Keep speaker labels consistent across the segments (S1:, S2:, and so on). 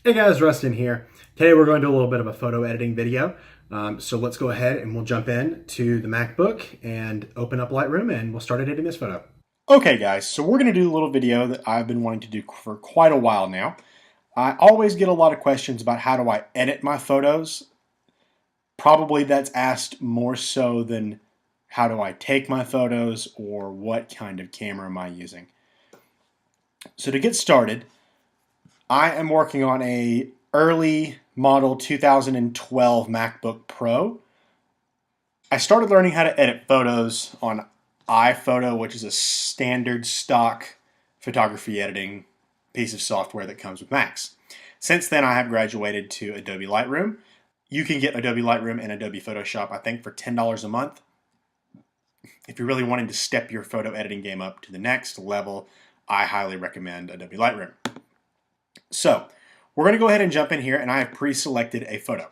S1: Hey guys, Rustin here. Today we're going to do a little bit of a photo editing video. So let's go ahead and we'll jump in to the MacBook and open up Lightroom and we'll start editing this photo. Okay guys, so we're going to do a little video that I've been wanting to do for quite a while now. I always get a lot of questions about how do I edit my photos. Probably that's asked more so than how do I take my photos or what kind of camera am I using. So to get started, I am working on a early model 2012 MacBook Pro. I started learning how to edit photos on iPhoto, which is a standard stock photography editing piece of software that comes with Macs. Since then, I have graduated to Adobe Lightroom. You can get Adobe Lightroom and Adobe Photoshop, I think, for $10 a month. If you're really wanting to step your photo editing game up to the next level, I highly recommend Adobe Lightroom. So we're going to go ahead and jump in here, and I have pre-selected a photo.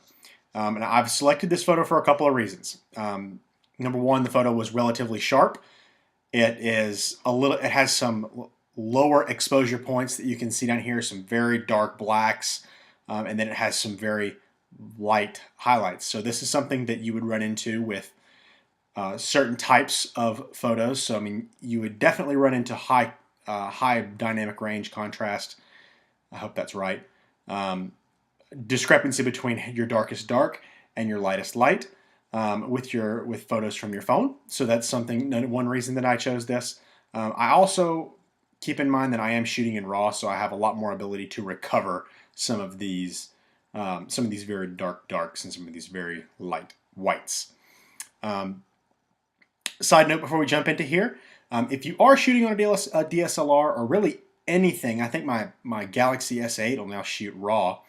S1: And I've selected this photo for a couple of reasons. Number one, the photo was relatively sharp. It has some lower exposure points that you can see down here, some very dark blacks, and then it has some very light highlights. So this is something that you would run into with certain types of photos. So I mean, you would definitely run into high dynamic range contrast. I hope that's right. Discrepancy between your darkest dark and your lightest light with photos from your phone. So that's one reason that I chose this. I also keep in mind that I am shooting in RAW, so I have a lot more ability to recover some of these very dark darks and some of these very light whites. Side note before we jump into here, if you are shooting on a DSLR or really anything, I think my Galaxy S8 will now shoot RAW.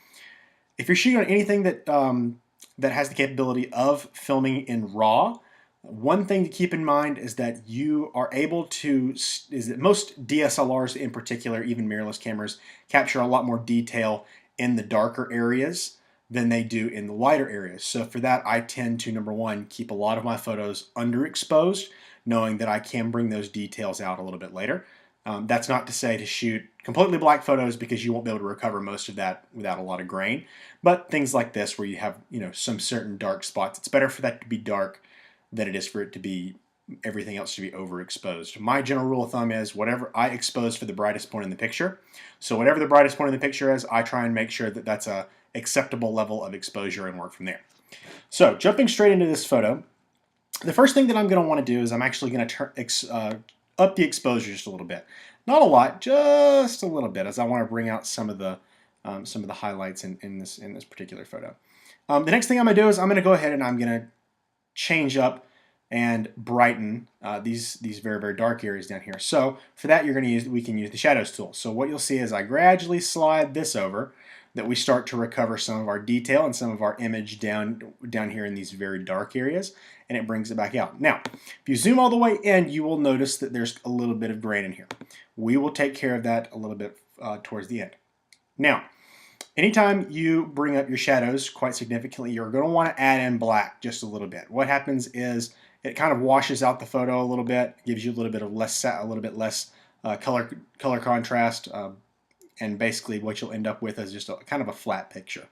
S1: If you're shooting on anything that that has the capability of filming in RAW, one thing to keep in mind is that you are able to, most DSLRs in particular, even mirrorless cameras, capture a lot more detail in the darker areas than they do in the lighter areas. So for that, I tend to, number one, keep a lot of my photos underexposed, knowing that I can bring those details out a little bit later. That's not to say to shoot completely black photos because you won't be able to recover most of that without a lot of grain. But things like this where you have some certain dark spots, it's better for that to be dark than it is for it to be everything else to be overexposed. My general rule of thumb is whatever I expose for the brightest point in the picture. So whatever the brightest point in the picture is, I try and make sure that that's a acceptable level of exposure and work from there. So jumping straight into this photo, the first thing that I'm going to want to do is I'm actually going to up the exposure just a little bit. Not a lot, just a little bit, as I want to bring out some of the highlights in this particular photo. The next thing I'm going to do is I'm going to go ahead and I'm going to change up and brighten these very, very dark areas down here. So for that, we can use the shadows tool. So what you'll see is I gradually slide this over, that we start to recover some of our detail and some of our image down here in these very dark areas, and it brings it back out. Now, if you zoom all the way in, you will notice that there's a little bit of grain in here. We will take care of that a little bit towards the end. Now, anytime you bring up your shadows quite significantly, you're going to want to add in black just a little bit. What happens is it kind of washes out the photo a little bit, gives you a little bit less color contrast, and basically what you'll end up with is just kind of a flat picture.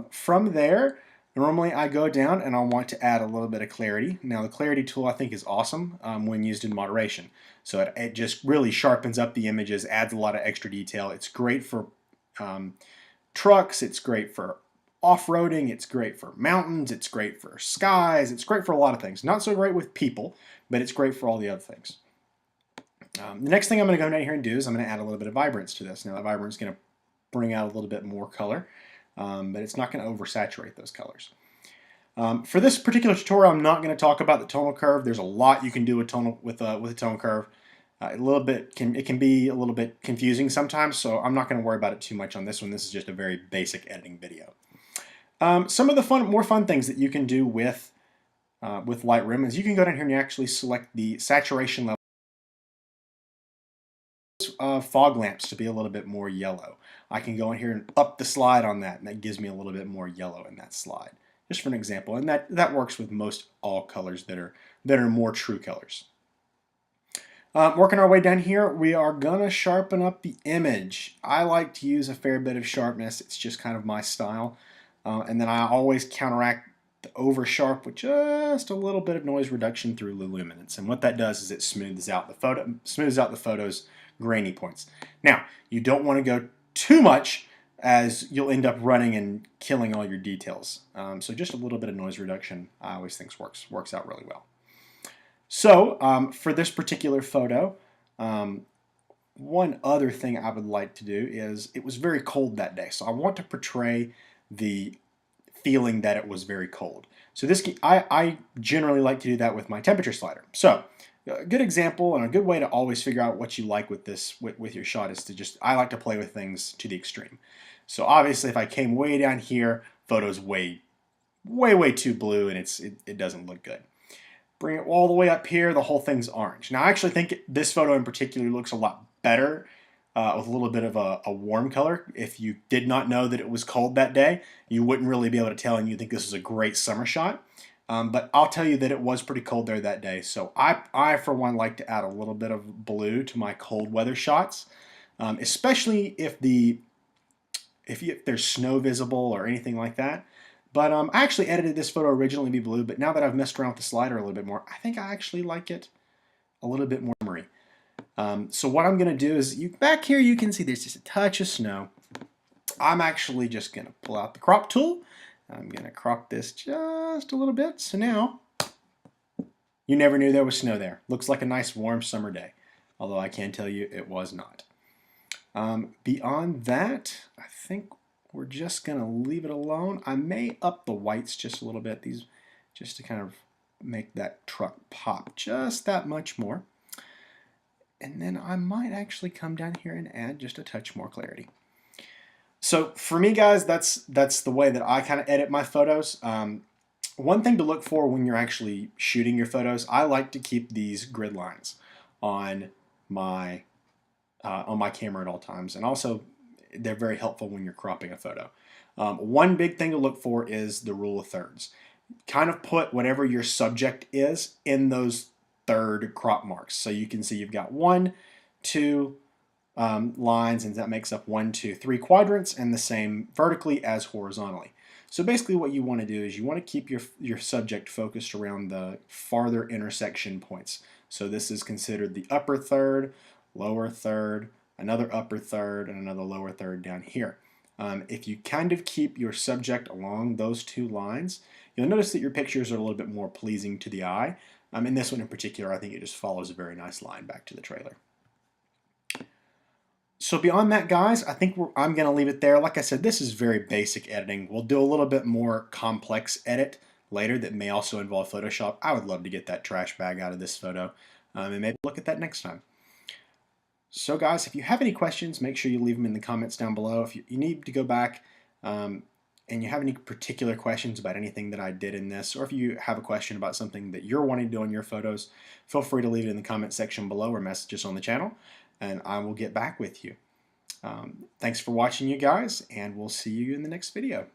S1: From there, normally I go down and I want to add a little bit of clarity. Now the clarity tool I think is awesome when used in moderation. So it just really sharpens up the images, adds a lot of extra detail. It's great for trucks, it's great for off-roading, it's great for mountains, it's great for skies, it's great for a lot of things. Not so great with people, but it's great for all the other things. The next thing I'm going to go down here and do is I'm going to add a little bit of vibrance to this. Now that vibrance is going to bring out a little bit more color, but it's not going to oversaturate those colors. For this particular tutorial, I'm not going to talk about the tonal curve. There's a lot you can do with a tone curve. It can be a little bit confusing sometimes, so I'm not going to worry about it too much on this one. This is just a very basic editing video. Some of the more fun things that you can do with Lightroom is you can go down here and you actually select the saturation level. Fog lamps to be a little bit more yellow. I can go in here and up the slide on that, and that gives me a little bit more yellow in that slide. Just for an example, and that works with most all colors that are more true colors. Working our way down here, we are gonna sharpen up the image. I like to use a fair bit of sharpness. It's just kind of my style. And then I always counteract the over sharp with just a little bit of noise reduction through luminance. And what that does is it smooths out the photo's grainy points. Now, you don't want to go too much, as you'll end up running and killing all your details. So just a little bit of noise reduction, I always think works out really well. So for this particular photo, one other thing I would like to do is, it was very cold that day, so I want to portray the feeling that it was very cold. So I generally like to do that with my temperature slider. So a good example and a good way to always figure out what you like with with your shot is to I like to play with things to the extreme. So obviously if I came way down here, photo's way too blue and it doesn't look good. Bring it all the way up here, the whole thing's orange. Now I actually think this photo in particular looks a lot better with a little bit of a warm color. If you did not know that it was cold that day, you wouldn't really be able to tell, and you'd think this was a great summer shot. But I'll tell you that it was pretty cold there that day. So I for one, like to add a little bit of blue to my cold weather shots, especially if there's snow visible or anything like that. But I actually edited this photo originally to be blue, but now that I've messed around with the slider a little bit more, I think I actually like it a little bit more shimmery. So what I'm going to do is, back here you can see there's just a touch of snow. I'm actually just going to pull out the crop tool. I'm going to crop this just a little bit. So now, you never knew there was snow there. Looks like a nice warm summer day, although I can tell you it was not. Beyond that, I think we're just going to leave it alone. I may up the whites just a little bit, these just to kind of make that truck pop just that much more. And then I might actually come down here and add just a touch more clarity. So for me, guys, that's the way that I kind of edit my photos. One thing to look for when you're actually shooting your photos, I like to keep these grid lines on my camera at all times, and also they're very helpful when you're cropping a photo. One big thing to look for is the rule of thirds. Kind of put whatever your subject is in those third crop marks. So you can see you've got 1, 2 lines, and that makes up 1, 2, 3 quadrants, and the same vertically as horizontally. So basically what you want to do is you want to keep your subject focused around the farther intersection points. So this is considered the upper third, lower third, another upper third, and another lower third down here. If you kind of keep your subject along those 2 lines, you'll notice that your pictures are a little bit more pleasing to the eye. In this one in particular, I think it just follows a very nice line back to the trailer. So beyond that, guys, I think I'm going to leave it there. Like I said, this is very basic editing. We'll do a little bit more complex edit later that may also involve Photoshop. I would love to get that trash bag out of this photo, and maybe look at that next time. So guys, if you have any questions, make sure you leave them in the comments down below. If you need to go back and you have any particular questions about anything that I did in this, or if you have a question about something that you're wanting to do in your photos, feel free to leave it in the comment section below or message us on the channel, and I will get back with you. Thanks for watching, you guys, and we'll see you in the next video.